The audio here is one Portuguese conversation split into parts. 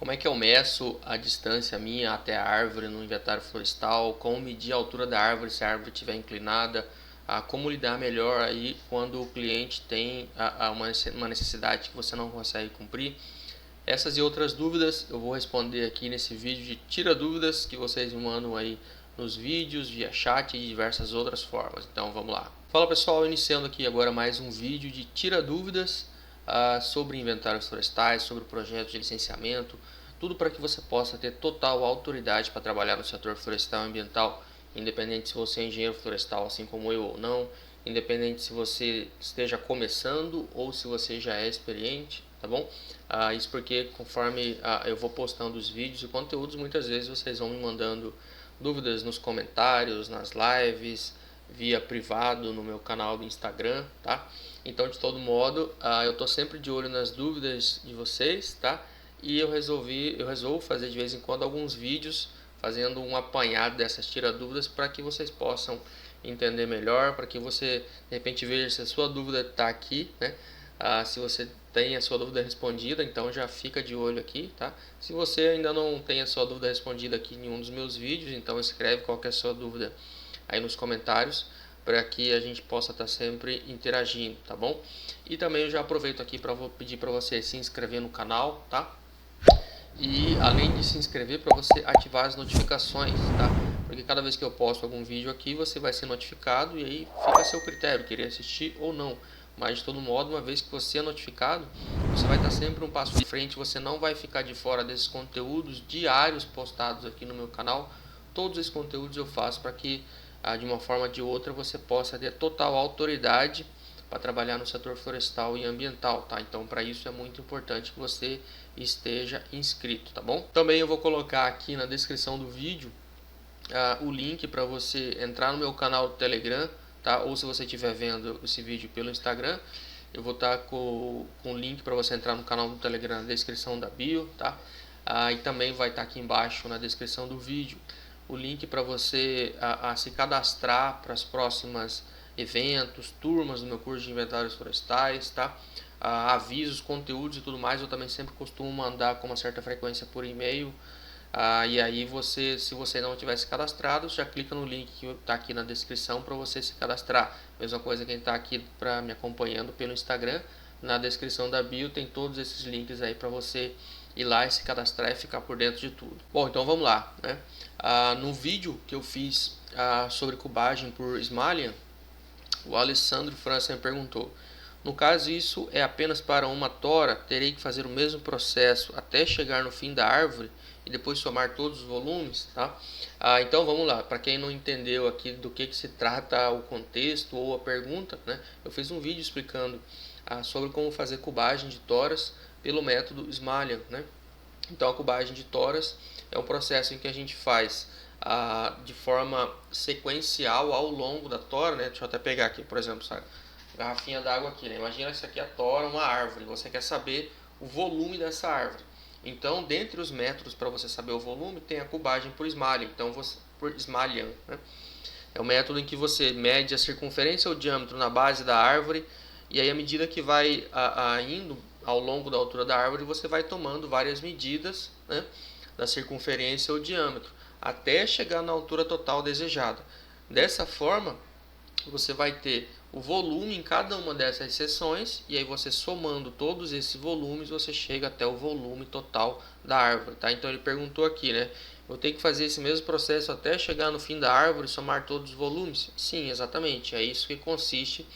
Como é que eu meço a distância minha até a árvore no inventário florestal? Como medir a altura da árvore se a árvore estiver inclinada? Como lidar melhor aí quando o cliente tem uma necessidade que você não consegue cumprir? Essas e outras dúvidas eu vou responder aqui nesse vídeo de tira dúvidas que vocês me mandam aí nos vídeos, via chat e de diversas outras formas. Então vamos lá. Fala pessoal, iniciando aqui agora mais um vídeo de tira dúvidas sobre inventários florestais, sobre projetos de licenciamento, tudo para que você possa ter total autoridade para trabalhar no setor florestal e ambiental, independente se você é engenheiro florestal assim como eu ou não, independente se você esteja começando ou se você já é experiente, tá bom? Isso porque conforme eu vou postando os vídeos e conteúdos, muitas vezes vocês vão me mandando dúvidas nos comentários, nas lives, via privado no meu canal do Instagram, tá? Então, de todo modo, eu tô sempre de olho nas dúvidas de vocês, tá? E eu resolvo fazer de vez em quando alguns vídeos fazendo um apanhado dessas tira-dúvidas para que vocês possam entender melhor, para que você de repente veja se a sua dúvida está aqui, né? Se você tem a sua dúvida respondida, então já fica de olho aqui, tá? Se você ainda não tem a sua dúvida respondida aqui em nenhum dos meus vídeos, então escreve qual que é a sua dúvida aí nos comentários, para que a gente possa estar sempre interagindo, tá bom? E também eu já aproveito aqui para pedir para você se inscrever no canal, tá? E além de se inscrever, para você ativar as notificações, tá? Porque cada vez que eu posto algum vídeo aqui, você vai ser notificado e aí fica a seu critério, querer assistir ou não. Mas de todo modo, uma vez que você é notificado, você vai estar sempre um passo à frente, você não vai ficar de fora desses conteúdos diários postados aqui no meu canal. Todos esses conteúdos eu faço para que, de uma forma ou de outra, você possa ter total autoridade para trabalhar no setor florestal e ambiental, tá? Então, para isso é muito importante que você esteja inscrito, tá bom? Também eu vou colocar aqui na descrição do vídeo o link para você entrar no meu canal do Telegram, tá? Ou se você estiver vendo esse vídeo pelo Instagram, eu vou estar com o link para você entrar no canal do Telegram na descrição da bio, tá? E também vai estar aqui embaixo na descrição do vídeo o link para você se cadastrar para as próximas eventos, turmas do meu curso de inventários florestais, tá? Avisos, conteúdos e tudo mais, eu também sempre costumo mandar com uma certa frequência por e-mail. E aí você, se você não tivesse cadastrado, já clica no link que está aqui na descrição para você se cadastrar. Mesma coisa quem está aqui para me acompanhando pelo Instagram, na descrição da bio tem todos esses links aí para você ir lá e se cadastrar e ficar por dentro de tudo. Bom, então vamos lá, né? No vídeo que eu fiz sobre cubagem por Smalian, o Alessandro França me perguntou: no caso isso é apenas para uma tora, terei que fazer o mesmo processo até chegar no fim da árvore e depois somar todos os volumes, tá? Então vamos lá, para quem não entendeu aqui do que se trata o contexto ou a pergunta, né? Eu fiz um vídeo explicando sobre como fazer cubagem de toras pelo método Smalian, né? Então a cubagem de toras é um processo em que a gente faz de forma sequencial ao longo da tora, né? Deixa eu até pegar aqui, por exemplo, essa garrafinha d'água aqui, né? Imagina isso aqui é a tora, uma árvore, você quer saber o volume dessa árvore. Então, dentre os métodos para você saber o volume, tem a cubagem por Smalian, então por Smalian, né? É o método em que você mede a circunferência ou diâmetro na base da árvore e aí à medida que vai indo ao longo da altura da árvore, você vai tomando várias medidas, né, da circunferência ou diâmetro, até chegar na altura total desejada. Dessa forma, você vai ter o volume em cada uma dessas seções e aí você somando todos esses volumes, você chega até o volume total da árvore, tá? Então ele perguntou aqui, né? Eu tenho que fazer esse mesmo processo até chegar no fim da árvore e somar todos os volumes? Sim, exatamente. É isso que consiste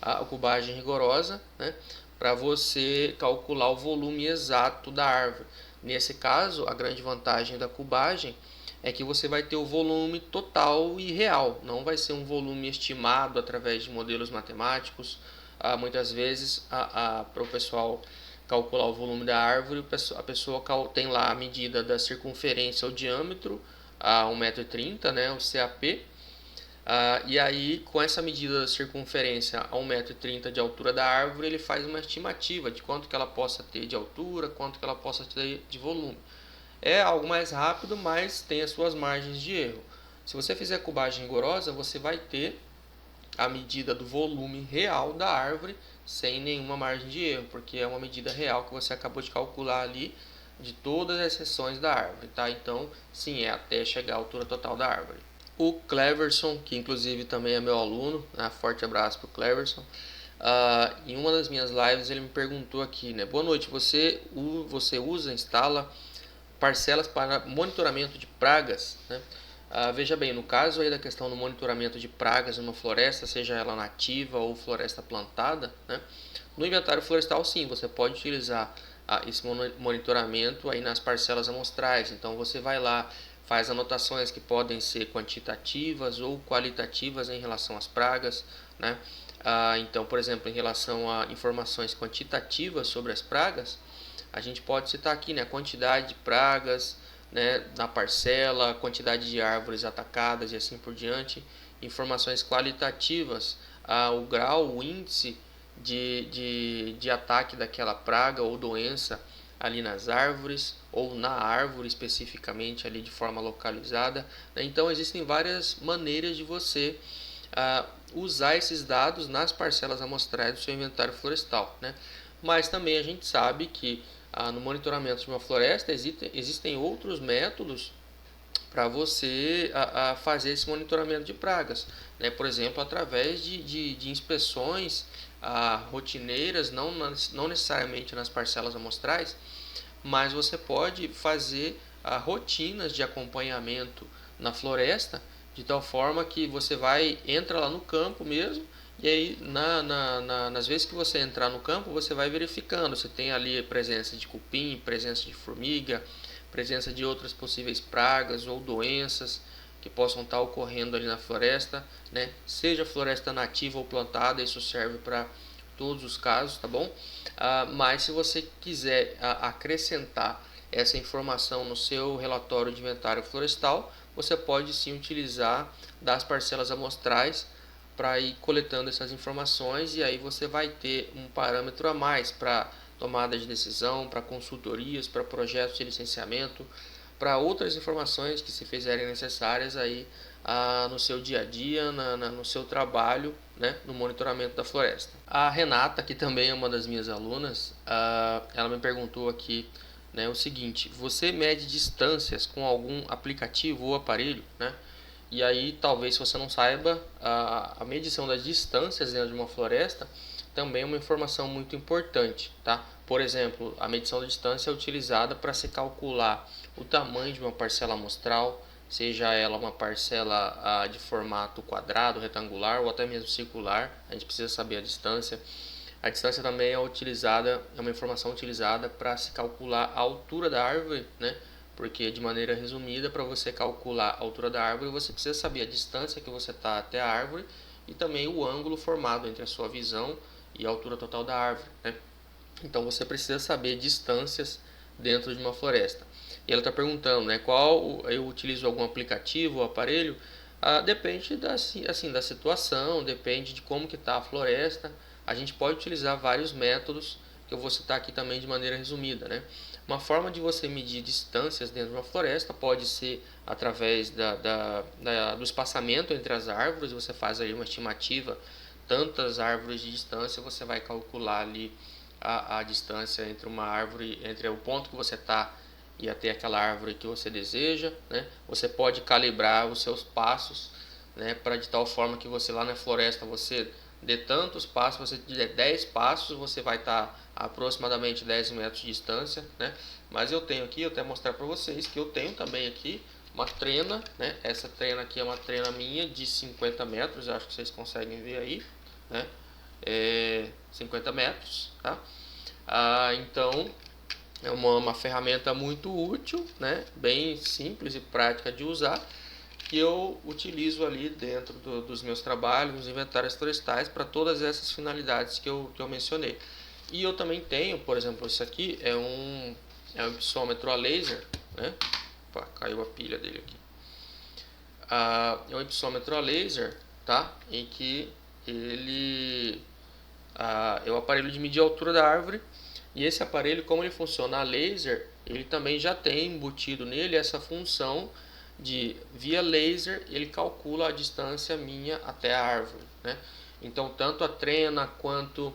a cubagem rigorosa, né? Para você calcular o volume exato da árvore. Nesse caso, a grande vantagem da cubagem é que você vai ter o volume total e real, não vai ser um volume estimado através de modelos matemáticos. Muitas vezes, para o pessoal calcular o volume da árvore, a pessoa tem lá a medida da circunferência ou diâmetro, a 1,30 m, né, o CAP. E aí, com essa medida da circunferência a 1,30 m de altura da árvore, ele faz uma estimativa de quanto que ela possa ter de altura, quanto que ela possa ter de volume. É algo mais rápido, mas tem as suas margens de erro. Se você fizer cubagem rigorosa, você vai ter a medida do volume real da árvore sem nenhuma margem de erro, porque é uma medida real que você acabou de calcular ali de todas as seções da árvore, tá? Então, sim, é até chegar à altura total da árvore. O Cleverson, que inclusive também é meu aluno, né? Forte abraço para o Cleverson. Em uma das minhas lives ele me perguntou aqui, né? Boa noite, você instala parcelas para monitoramento de pragas, né? Veja bem, no caso aí da questão do monitoramento de pragas numa floresta, seja ela nativa ou floresta plantada, né? No inventário florestal, sim, você pode utilizar esse monitoramento aí nas parcelas amostrais. Então você vai lá, faz anotações que podem ser quantitativas ou qualitativas em relação às pragas, né? Então, por exemplo, em relação a informações quantitativas sobre as pragas, a gente pode citar aqui, né, a quantidade de pragas, né, na parcela, a quantidade de árvores atacadas e assim por diante. Informações qualitativas, o grau, o índice de ataque daquela praga ou doença ali nas árvores ou na árvore especificamente ali de forma localizada. Então existem várias maneiras de você usar esses dados nas parcelas amostrais do seu inventário florestal, né? Mas também a gente sabe que no monitoramento de uma floresta existem outros métodos para você fazer esse monitoramento de pragas, né? Por exemplo, através de inspeções rotineiras, não necessariamente nas parcelas amostrais, mas você pode fazer rotinas de acompanhamento na floresta, de tal forma que você entra lá no campo mesmo, e aí nas vezes que você entrar no campo, você vai verificando se tem ali presença de cupim, presença de formiga, presença de outras possíveis pragas ou doenças que possam estar ocorrendo ali na floresta, né? Seja floresta nativa ou plantada, isso serve para todos os casos, tá bom? Mas se você quiser acrescentar essa informação no seu relatório de inventário florestal, você pode sim utilizar das parcelas amostrais para ir coletando essas informações, e aí você vai ter um parâmetro a mais para tomada de decisão, para consultorias, para projetos de licenciamento, para outras informações que se fizerem necessárias aí no seu dia a dia, no seu trabalho, né, no monitoramento da floresta. A Renata, que também é uma das minhas alunas, ela me perguntou aqui, né, o seguinte: você mede distâncias com algum aplicativo ou aparelho, né? E aí, talvez, se você não saiba, a medição das distâncias dentro de uma floresta também é uma informação muito importante, tá? Por exemplo, a medição da distância é utilizada para se calcular o tamanho de uma parcela amostral, seja ela uma parcela de formato quadrado, retangular ou até mesmo circular. A gente precisa saber a distância. A distância também é uma informação utilizada para se calcular a altura da árvore, né? Porque, de maneira resumida, para você calcular a altura da árvore, você precisa saber a distância que você está até a árvore e também o ângulo formado entre a sua visão e a altura total da árvore, né? Então você precisa saber distâncias dentro de uma floresta. E ela está perguntando, né, qual eu utilizo algum aplicativo ou aparelho? Depende da situação, depende de como que está a floresta. A gente pode utilizar vários métodos que eu vou citar aqui também de maneira resumida, né? Uma forma de você medir distâncias dentro de uma floresta pode ser através do espaçamento entre as árvores. Você faz aí uma estimativa, tantas árvores de distância, você vai calcular ali a distância entre uma árvore, entre o ponto que você está e até aquela árvore que você deseja, né? Você pode calibrar os seus passos, né, para de tal forma que você lá na floresta você dê tantos passos, você der 10 passos, você vai estar a aproximadamente 10 metros de distância, né? Mas eu tenho aqui, eu até mostrar para vocês que eu tenho também aqui uma trena, né? Essa trena aqui é uma trena minha de 50 metros, acho que vocês conseguem ver aí, né? 50 metros, tá? Então é uma ferramenta muito útil, né? Bem simples e prática de usar, que eu utilizo ali dentro dos meus trabalhos, nos inventários florestais, para todas essas finalidades que eu mencionei. E eu também tenho, por exemplo, isso aqui é um ipsômetro a laser, né? Opa, caiu a pilha dele aqui. É um ipsômetro a laser, tá? Em que ele é o aparelho de medir a altura da árvore. E esse aparelho, como ele funciona a laser, ele também já tem embutido nele essa função de, via laser, ele calcula a distância minha até a árvore, né? Então, tanto a trena quanto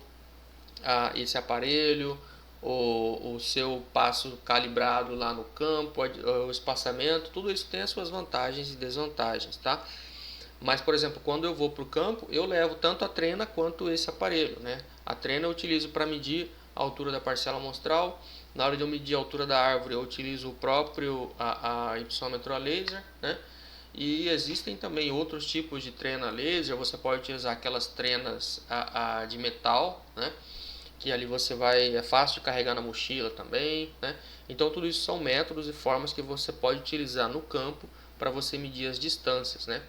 esse aparelho, o seu passo calibrado lá no campo, o espaçamento, tudo isso tem as suas vantagens e desvantagens, tá? Mas, por exemplo, quando eu vou para o campo, eu levo tanto a trena quanto esse aparelho, né? A trena eu utilizo para medir a altura da parcela amostral. Na hora de eu medir a altura da árvore, eu utilizo o próprio a hipsômetro a laser, né? E existem também outros tipos de trena laser. Você pode utilizar aquelas trenas de metal, né? Que ali você vai, é fácil de carregar na mochila também, né? Então tudo isso são métodos e formas que você pode utilizar no campo para você medir as distâncias, né?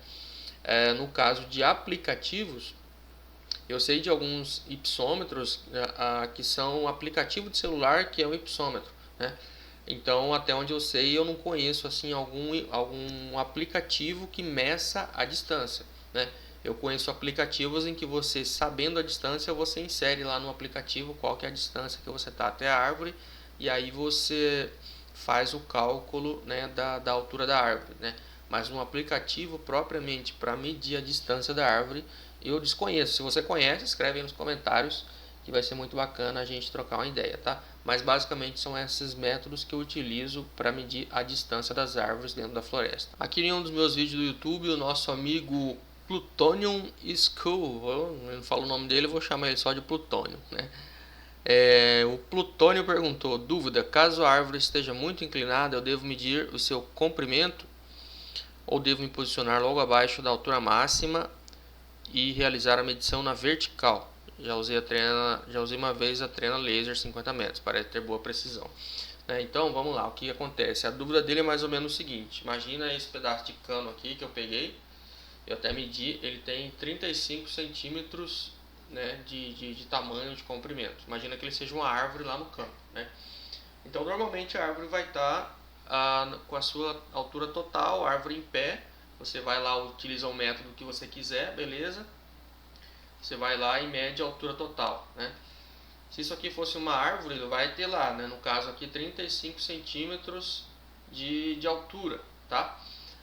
No caso de aplicativos, eu sei de alguns hipsômetros que são aplicativo de celular que é um hipsômetro, né? Então, até onde eu sei, eu não conheço assim algum aplicativo que meça a distância, né? Eu conheço aplicativos em que você, sabendo a distância, você insere lá no aplicativo qual que é a distância que você está até a árvore e aí você faz o cálculo, né, da altura da árvore, né? Mas um aplicativo propriamente para medir a distância da árvore eu desconheço. Se você conhece, escreve aí nos comentários que vai ser muito bacana a gente trocar uma ideia, tá? Mas basicamente são esses métodos que eu utilizo para medir a distância das árvores dentro da floresta. Aqui em um dos meus vídeos do YouTube, o nosso amigo Plutonium School, eu não falo o nome dele, eu vou chamar ele só de Plutônio, né? O Plutônio perguntou: dúvida, caso a árvore esteja muito inclinada, eu devo medir o seu comprimento ou devo me posicionar logo abaixo da altura máxima e realizar a medição na vertical? Já usei uma vez a trena laser 50 metros, parece ter boa precisão. Então vamos lá, o que acontece? A dúvida dele é mais ou menos o seguinte: imagina esse pedaço de cano aqui que eu peguei, eu até medi, ele tem 35 centímetros, né, de tamanho de comprimento. Imagina que ele seja uma árvore lá no campo, né? Então normalmente a árvore vai estar com a sua altura total, a árvore em pé. Você vai lá, utiliza o método que você quiser, beleza? Você vai lá e mede a altura total, né? Se isso aqui fosse uma árvore, vai ter lá, né, no caso aqui 35 centímetros de altura, tá?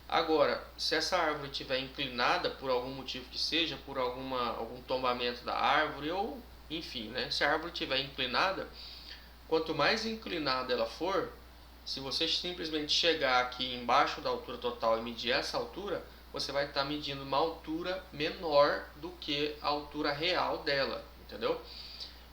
Agora, se essa árvore estiver inclinada por algum motivo que seja, por algum tombamento da árvore ou enfim, né? Se a árvore estiver inclinada, quanto mais inclinada ela for, se você simplesmente chegar aqui embaixo da altura total e medir essa altura, você vai estar medindo uma altura menor do que a altura real dela, entendeu?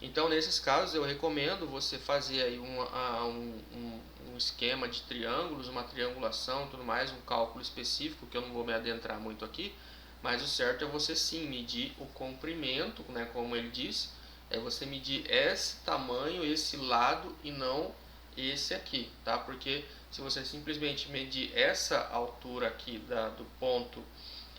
Então, nesses casos, eu recomendo você fazer aí um esquema de triângulos, uma triangulação, tudo mais, um cálculo específico, que eu não vou me adentrar muito aqui, mas o certo é você sim medir o comprimento, né, como ele disse, é você medir esse tamanho, esse lado e não esse aqui, tá? Porque se você simplesmente medir essa altura aqui do ponto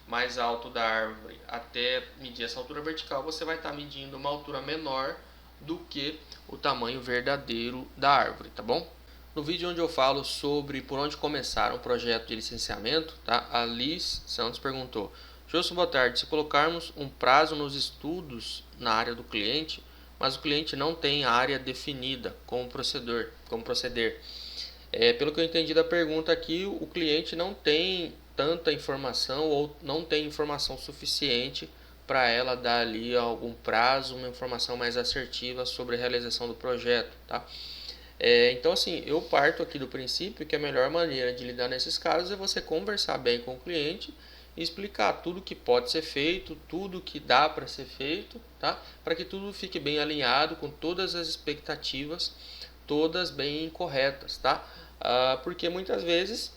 mais alto da árvore até medir essa altura vertical, você vai estar medindo uma altura menor do que o tamanho verdadeiro da árvore, tá bom? No vídeo onde eu falo sobre por onde começar um projeto de licenciamento, tá? A Liz Santos perguntou: Jôncio, boa tarde. Se colocarmos um prazo nos estudos na área do cliente, mas o cliente não tem área definida como proceder. Pelo que eu entendi da pergunta aqui, o cliente não tem tanta informação ou não tem informação suficiente para ela dar ali algum prazo, uma informação mais assertiva sobre a realização do projeto, tá? Então assim, eu parto aqui do princípio que a melhor maneira de lidar nesses casos é você conversar bem com o cliente e explicar tudo que pode ser feito, tudo que dá para ser feito, tá? Para que tudo fique bem alinhado com todas as expectativas, todas bem corretas, tá? Porque muitas vezes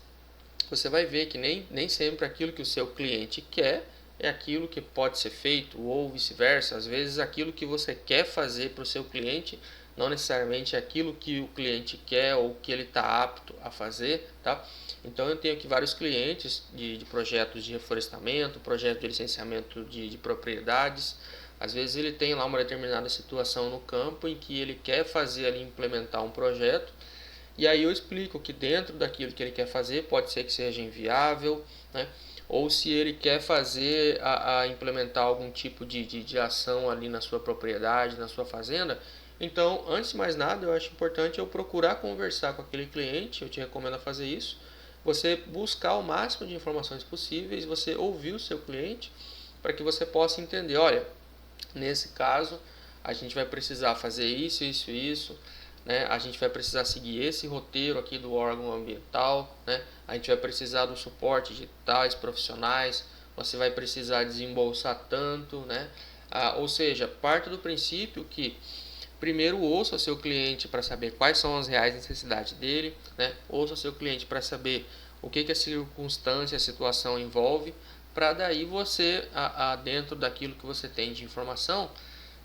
você vai ver que nem sempre aquilo que o seu cliente quer é aquilo que pode ser feito, ou vice-versa. Às vezes aquilo que você quer fazer para o seu cliente não necessariamente é aquilo que o cliente quer ou que ele está apto a fazer, tá? Então eu tenho aqui vários clientes de projetos de reflorestamento, projeto de licenciamento de propriedades. Às vezes ele tem lá uma determinada situação no campo em que ele quer fazer ali, implementar um projeto, e aí eu explico que dentro daquilo que ele quer fazer pode ser que seja inviável, né? Ou se ele quer fazer implementar algum tipo de ação ali na sua propriedade, na sua fazenda. Então, antes de mais nada, eu acho importante eu procurar conversar com aquele cliente, eu te recomendo fazer isso, você buscar o máximo de informações possíveis, você ouvir o seu cliente, para que você possa entender, olha, nesse caso, a gente vai precisar fazer isso, isso, isso, né, a gente vai precisar seguir esse roteiro aqui do órgão ambiental, né, a gente vai precisar do suporte de tais profissionais, você vai precisar desembolsar tanto, né, ou seja, parte do princípio que primeiro ouça seu cliente para saber quais são as reais necessidades dele, né, ouça seu cliente para saber o que a circunstância, a situação envolve, para daí você, dentro daquilo que você tem de informação,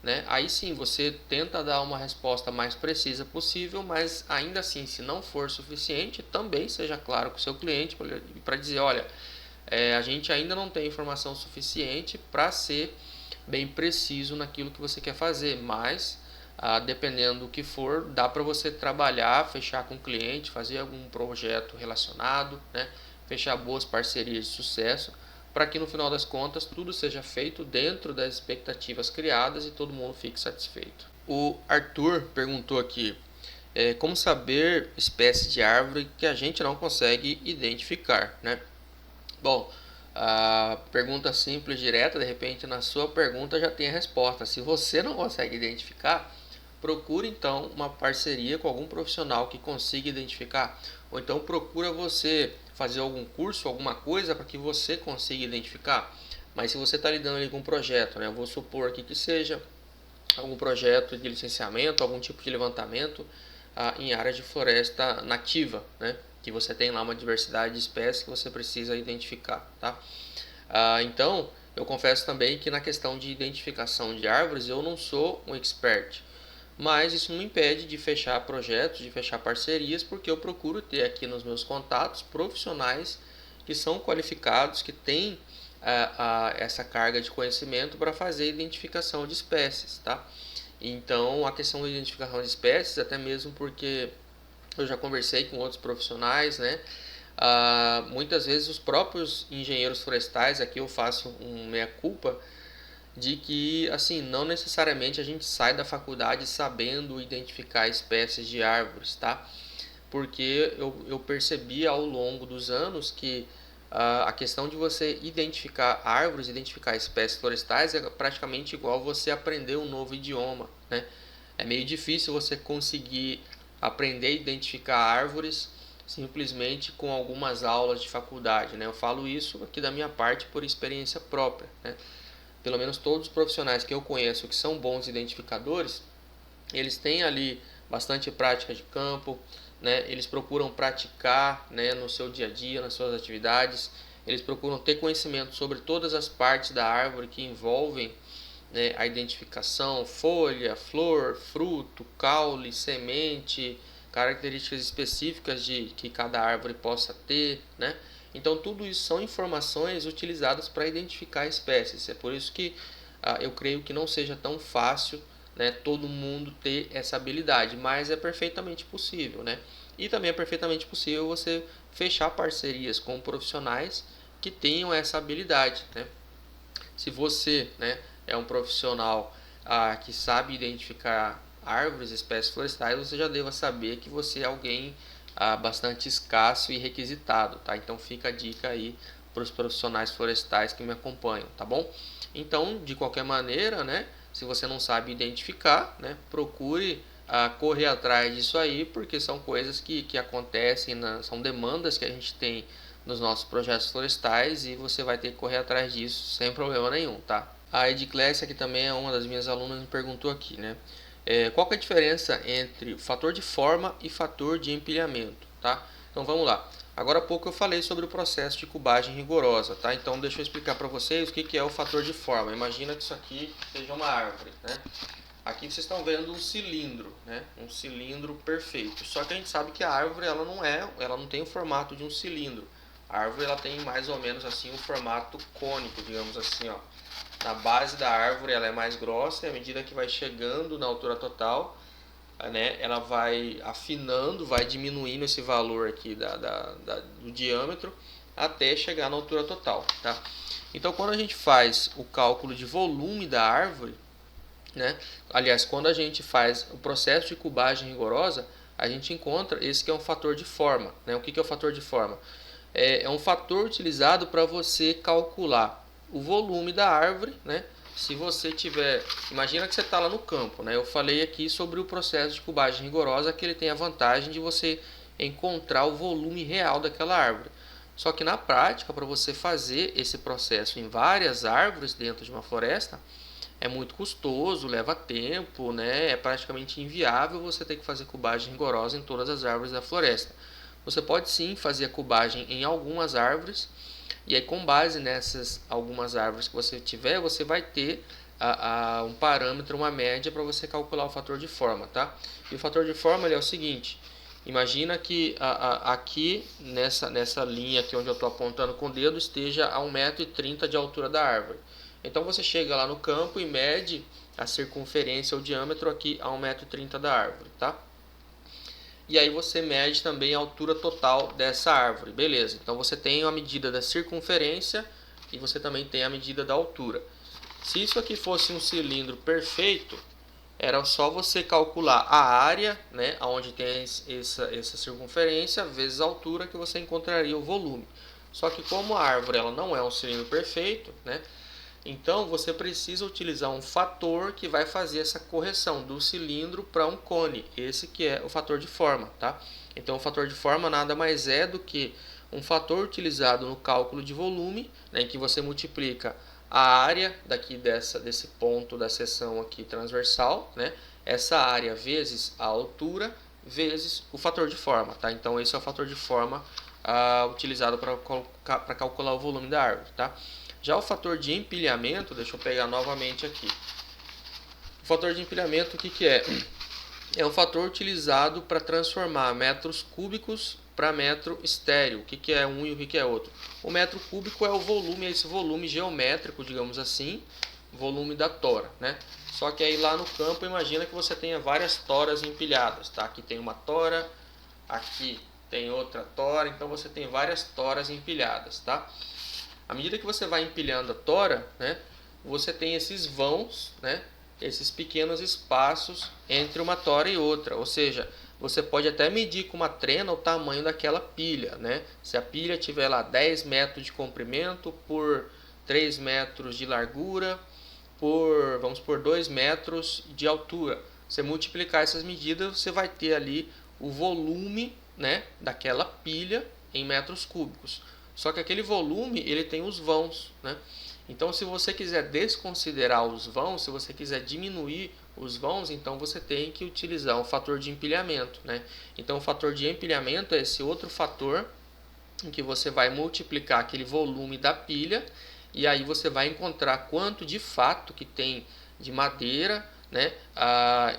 né, aí sim você tenta dar uma resposta mais precisa possível, mas ainda assim, se não for suficiente, também seja claro com o seu cliente para dizer, olha, a gente ainda não tem informação suficiente para ser bem preciso naquilo que você quer fazer, mas dependendo do que for, dá para você trabalhar, fechar com o cliente, fazer algum projeto relacionado, né, fechar boas parcerias de sucesso, para que no final das contas tudo seja feito dentro das expectativas criadas e todo mundo fique satisfeito. O Arthur perguntou aqui, como saber espécies de árvore que a gente não consegue identificar, né? Bom, a pergunta simples, direta, de repente na sua pergunta já tem a resposta. Se você não consegue identificar, procure então uma parceria com algum profissional que consiga identificar, ou então procura você fazer algum curso, alguma coisa para que você consiga identificar. Mas se você está lidando ali com um projeto, né, eu vou supor aqui que seja algum projeto de licenciamento, algum tipo de levantamento em área de floresta nativa, né, que você tem lá uma diversidade de espécies que você precisa identificar, tá? Então, eu confesso também que na questão de identificação de árvores eu não sou um expert, mas isso não me impede de fechar projetos, de fechar parcerias, porque eu procuro ter aqui nos meus contatos profissionais que são qualificados, que têm essa carga de conhecimento para fazer identificação de espécies, tá? Então, a questão da identificação de espécies, até mesmo porque eu já conversei com outros profissionais, né? Muitas vezes os próprios engenheiros florestais, aqui eu faço um meia-culpa, de que assim não necessariamente a gente sai da faculdade sabendo identificar espécies de árvores, tá? Porque eu percebi ao longo dos anos que a questão de você identificar árvores, identificar espécies florestais é praticamente igual você aprender um novo idioma, né? É meio difícil você conseguir aprender a identificar árvores simplesmente com algumas aulas de faculdade, né? Eu falo isso aqui da minha parte por experiência própria, né? Pelo menos todos os profissionais que eu conheço que são bons identificadores, eles têm ali bastante prática de campo, né? Eles procuram praticar, né, no seu dia a dia, nas suas atividades, eles procuram ter conhecimento sobre todas as partes da árvore que envolvem, né, a identificação, folha, flor, fruto, caule, semente, características específicas de que cada árvore possa ter, né? Então tudo isso são informações utilizadas para identificar espécies. É por isso que eu creio que não seja tão fácil, né, todo mundo ter essa habilidade, mas é perfeitamente possível, né? E também é perfeitamente possível você fechar parcerias com profissionais que tenham essa habilidade, né? Se você, né, é um profissional que sabe identificar árvores, espécies florestais, você já deva saber que você é alguém bastante escasso e requisitado, tá? Então fica a dica aí para os profissionais florestais que me acompanham, tá bom? Então, de qualquer maneira, né, se você não sabe identificar, né, procure correr atrás disso aí, porque são coisas que acontecem, são demandas que a gente tem nos nossos projetos florestais e você vai ter que correr atrás disso sem problema nenhum, tá? A Ediclésia, que também é uma das minhas alunas, me perguntou aqui, né? Qual que é a diferença entre fator de forma e fator de empilhamento, tá? Então vamos lá. Agora há pouco eu falei sobre o processo de cubagem rigorosa, tá? Então deixa eu explicar para vocês o que é o fator de forma. Imagina que isso aqui seja uma árvore, né? Aqui vocês estão vendo um cilindro, né? Um cilindro perfeito. Só que a gente sabe que a árvore ela não tem o formato de um cilindro. A árvore ela tem mais ou menos assim um formato cônico, digamos assim, ó. Na base da árvore ela é mais grossa e à medida que vai chegando na altura total, né, ela vai afinando, vai diminuindo esse valor aqui do diâmetro até chegar na altura total, tá? Então quando a gente faz o cálculo de volume da árvore, né, aliás, quando a gente faz o processo de cubagem rigorosa, a gente encontra esse que é um fator de forma, né? O que é o fator de forma? É um fator utilizado para você calcular o volume da árvore, né, se você tiver, imagina que você está lá no campo, né? Eu falei aqui sobre o processo de cubagem rigorosa, que ele tem a vantagem de você encontrar o volume real daquela árvore. Só que na prática, para você fazer esse processo em várias árvores dentro de uma floresta, é muito custoso, leva tempo, né? É praticamente inviável você ter que fazer cubagem rigorosa em todas as árvores da floresta. Você pode sim fazer a cubagem em algumas árvores, e aí com base nessas algumas árvores que você tiver, você vai ter um parâmetro, uma média para você calcular o fator de forma, tá? E o fator de forma ele é o seguinte: imagina que aqui nessa linha aqui onde eu estou apontando com o dedo esteja a 1,30 m de altura da árvore. Então você chega lá no campo e mede a circunferência ou diâmetro aqui a 1,30 m da árvore, tá? E aí você mede também a altura total dessa árvore, beleza? Então você tem a medida da circunferência e você também tem a medida da altura. Se isso aqui fosse um cilindro perfeito, era só você calcular a área, né, onde tem essa circunferência, vezes a altura, que você encontraria o volume. Só que como a árvore ela não é um cilindro perfeito, né, então você precisa utilizar um fator que vai fazer essa correção do cilindro para um cone. Esse que é o fator de forma, tá? Então o fator de forma nada mais é do que um fator utilizado no cálculo de volume, né, em que você multiplica a área daqui desse ponto da seção aqui transversal, né, essa área vezes a altura vezes o fator de forma, tá? Então esse é o fator de forma utilizado para calcular o volume da árvore, tá? Já o fator de empilhamento, deixa eu pegar novamente aqui. O fator de empilhamento, o que é? É um fator utilizado para transformar metros cúbicos para metro estéreo. O que é um e o que é outro? O metro cúbico é o volume, é esse volume geométrico, digamos assim, volume da tora, né? Só que aí lá no campo, imagina que você tenha várias toras empilhadas, tá? Aqui tem uma tora, aqui tem outra tora, então você tem várias toras empilhadas, tá? À medida que você vai empilhando a tora, né, você tem esses vãos, né, esses pequenos espaços entre uma tora e outra. Ou seja, você pode até medir com uma trena o tamanho daquela pilha, né? Se a pilha tiver lá 10 metros de comprimento por 3 metros de largura, vamos por 2 metros de altura. Você multiplicar essas medidas, você vai ter ali o volume, né, daquela pilha em metros cúbicos. Só que aquele volume ele tem os vãos, né? Então, se você quiser desconsiderar os vãos, se você quiser diminuir os vãos, então você tem que utilizar um fator de empilhamento, né? Então, o fator de empilhamento é esse outro fator em que você vai multiplicar aquele volume da pilha e aí você vai encontrar quanto de fato que tem de madeira, né,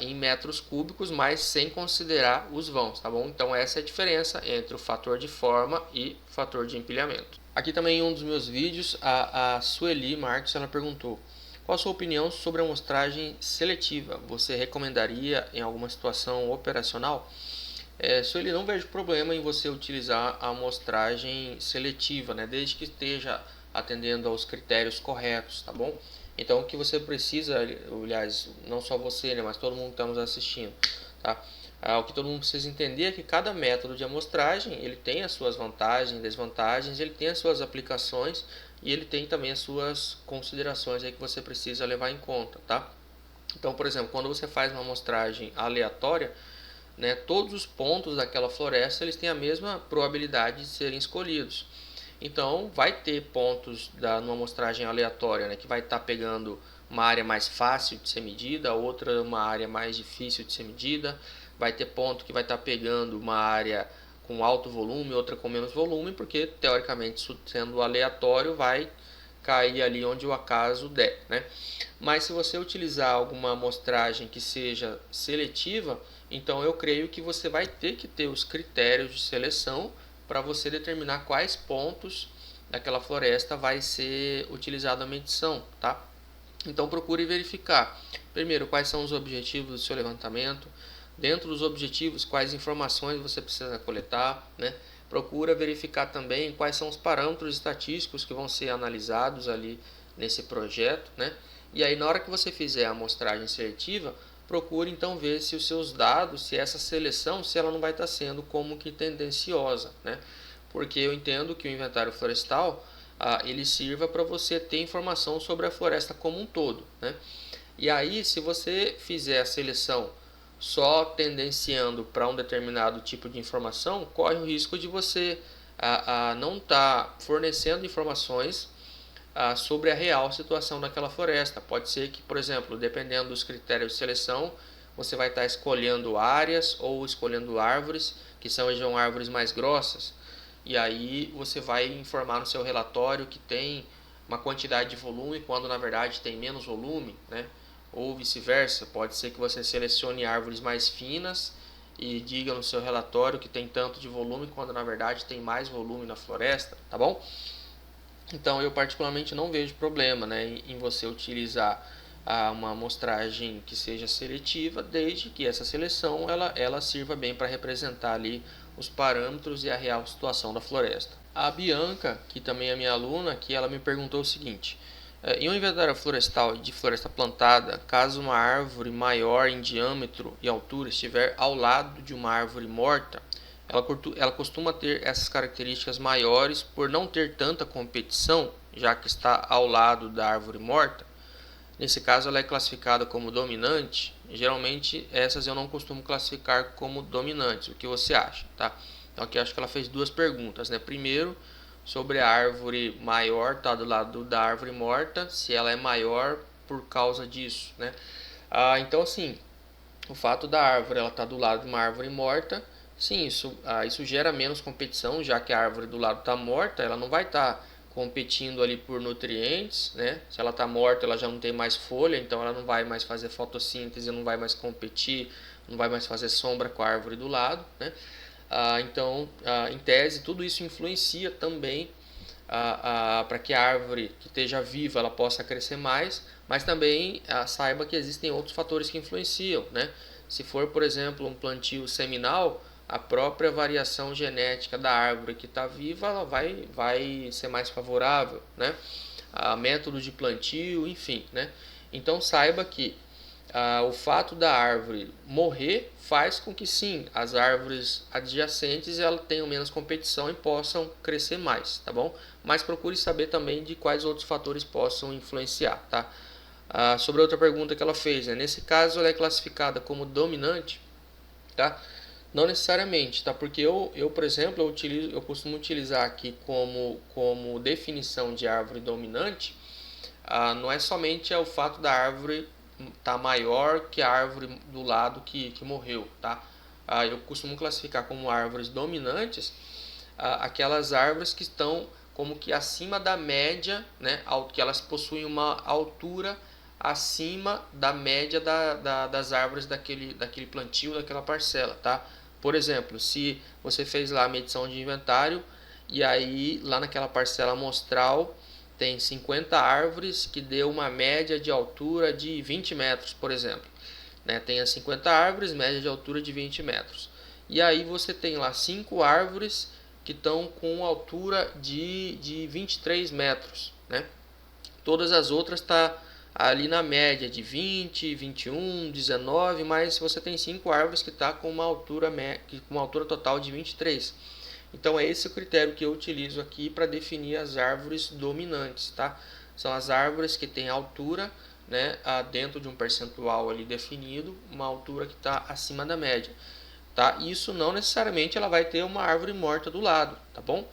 em metros cúbicos, mas sem considerar os vãos, tá bom? Então essa é a diferença entre o fator de forma e o fator de empilhamento. Aqui também em um dos meus vídeos, a Sueli Marques, ela perguntou: qual a sua opinião sobre a amostragem seletiva? Você recomendaria em alguma situação operacional? Sueli, não vejo problema em você utilizar a amostragem seletiva, né, desde que esteja atendendo aos critérios corretos, tá bom? Então o que você precisa, aliás, não só você, né, mas todo mundo que está nos assistindo, tá? O que todo mundo precisa entender é que cada método de amostragem ele tem as suas vantagens e desvantagens, ele tem as suas aplicações e ele tem também as suas considerações aí que você precisa levar em conta, tá? Então, por exemplo, quando você faz uma amostragem aleatória, né, todos os pontos daquela floresta eles têm a mesma probabilidade de serem escolhidos. Então, vai ter pontos numa amostragem aleatória, né, que vai estar pegando uma área mais fácil de ser medida, outra uma área mais difícil de ser medida. Vai ter ponto que vai estar pegando uma área com alto volume, outra com menos volume, porque teoricamente, sendo aleatório, vai cair ali onde o acaso der, né? Mas se você utilizar alguma amostragem que seja seletiva, então eu creio que você vai ter que ter os critérios de seleção para você determinar quais pontos daquela floresta vai ser utilizada a medição, tá? Então procure verificar, primeiro, quais são os objetivos do seu levantamento, dentro dos objetivos, quais informações você precisa coletar, né? Procura verificar também quais são os parâmetros estatísticos que vão ser analisados ali nesse projeto, né? E aí na hora que você fizer a amostragem seletiva, procure então ver se os seus dados, se essa seleção, se ela não vai estar sendo como que tendenciosa, né? Porque eu entendo que o inventário florestal, ele sirva para você ter informação sobre a floresta como um todo, né? E aí, se você fizer a seleção só tendenciando para um determinado tipo de informação, corre o risco de você não estar fornecendo informações sobre a real situação daquela floresta. Pode ser que, por exemplo, dependendo dos critérios de seleção, você vai estar escolhendo áreas ou escolhendo árvores que sejam árvores mais grossas, e aí você vai informar no seu relatório que tem uma quantidade de volume quando na verdade tem menos volume, né? Ou vice-versa. Pode ser que você selecione árvores mais finas e diga no seu relatório que tem tanto de volume quando na verdade tem mais volume na floresta, tá bom? Então eu particularmente não vejo problema, né, em você utilizar uma amostragem que seja seletiva, desde que essa seleção ela sirva bem para representar ali os parâmetros e a real situação da floresta. A Bianca, que também é minha aluna, que ela me perguntou o seguinte: em um inventário florestal de floresta plantada, caso uma árvore maior em diâmetro e altura estiver ao lado de uma árvore morta, ela costuma ter essas características maiores por não ter tanta competição, já que está ao lado da árvore morta. Nesse caso, ela é classificada como dominante. Geralmente, essas eu não costumo classificar como dominantes. O que você acha, tá? Então, aqui acho que ela fez duas perguntas, né? Primeiro, sobre a árvore maior, tá do lado da árvore morta, se ela é maior por causa disso, né? Então, assim, o fato da árvore ela tá do lado de uma árvore morta, sim, isso gera menos competição, já que a árvore do lado está morta, ela não vai estar competindo ali por nutrientes, né? Se ela está morta, ela já não tem mais folha, então ela não vai mais fazer fotossíntese, não vai mais competir, não vai mais fazer sombra com a árvore do lado, né? Então, em tese, tudo isso influencia também para que a árvore que esteja viva ela possa crescer mais, mas também saiba que existem outros fatores que influenciam, né? Se for, por exemplo, um plantio seminal, a própria variação genética da árvore que está viva ela vai ser mais favorável, né? Método de plantio, enfim, né? Então saiba que o fato da árvore morrer faz com que sim, as árvores adjacentes elas tenham menos competição e possam crescer mais, tá bom? Mas procure saber também de quais outros fatores possam influenciar, tá? Sobre a outra pergunta que ela fez, né? Nesse caso ela é classificada como dominante, tá? Não necessariamente, tá? Porque por exemplo, eu costumo utilizar aqui como definição de árvore dominante, não é somente o fato da árvore tá maior que a árvore do lado que morreu, tá? Eu costumo classificar como árvores dominantes aquelas árvores que estão como que acima da média, né? Que elas possuem uma altura acima da média das árvores daquele plantio, daquela parcela, tá? Por exemplo, se você fez lá a medição de inventário e aí lá naquela parcela amostral tem 50 árvores que deu uma média de altura de 20 metros, por exemplo, né? Tem as 50 árvores, média de altura de 20 metros. E aí você tem lá 5 árvores que estão com altura de 23 metros, né? Todas as outras estão ali na média de 20, 21, 19, mas você tem 5 árvores que está com uma altura total de 23. Então é esse o critério que eu utilizo aqui para definir as árvores dominantes, tá? São as árvores que têm altura, né, dentro de um percentual ali definido, uma altura que está acima da média, tá? Isso não necessariamente ela vai ter uma árvore morta do lado, tá bom?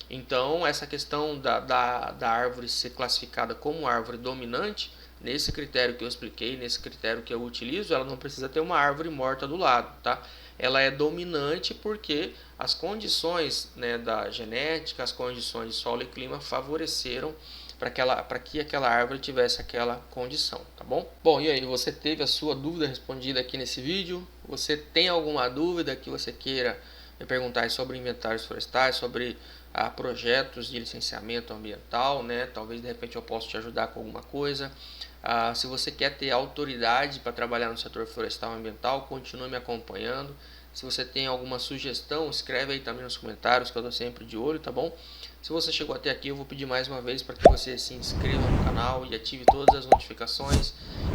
Então essa questão da árvore ser classificada como árvore dominante, nesse critério que eu expliquei, nesse critério que eu utilizo, ela não precisa ter uma árvore morta do lado, tá? Ela é dominante porque as condições, né, da genética, as condições de solo e clima favoreceram para que aquela árvore tivesse aquela condição, tá bom? Bom, e aí, você teve a sua dúvida respondida aqui nesse vídeo? Você tem alguma dúvida que você queira me perguntar sobre inventários florestais, sobre projetos de licenciamento ambiental, né? Talvez de repente eu possa te ajudar com alguma coisa. Se você quer ter autoridade para trabalhar no setor florestal e ambiental, continue me acompanhando. Se você tem alguma sugestão, escreve aí também nos comentários que eu estou sempre de olho, tá bom? Se você chegou até aqui, eu vou pedir mais uma vez para que você se inscreva no canal e ative todas as notificações.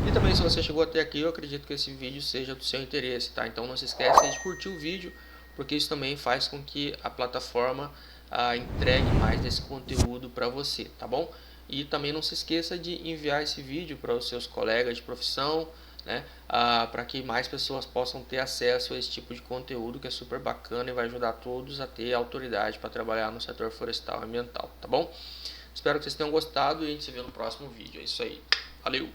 E também, se você chegou até aqui, eu acredito que esse vídeo seja do seu interesse, tá? Então não se esqueça de curtir o vídeo, porque isso também faz com que a plataforma entregue mais desse conteúdo para você, tá bom? E também não se esqueça de enviar esse vídeo para os seus colegas de profissão, né? Para que mais pessoas possam ter acesso a esse tipo de conteúdo que é super bacana e vai ajudar todos a ter autoridade para trabalhar no setor florestal e ambiental, tá bom? Espero que vocês tenham gostado e a gente se vê no próximo vídeo. É isso aí. Valeu!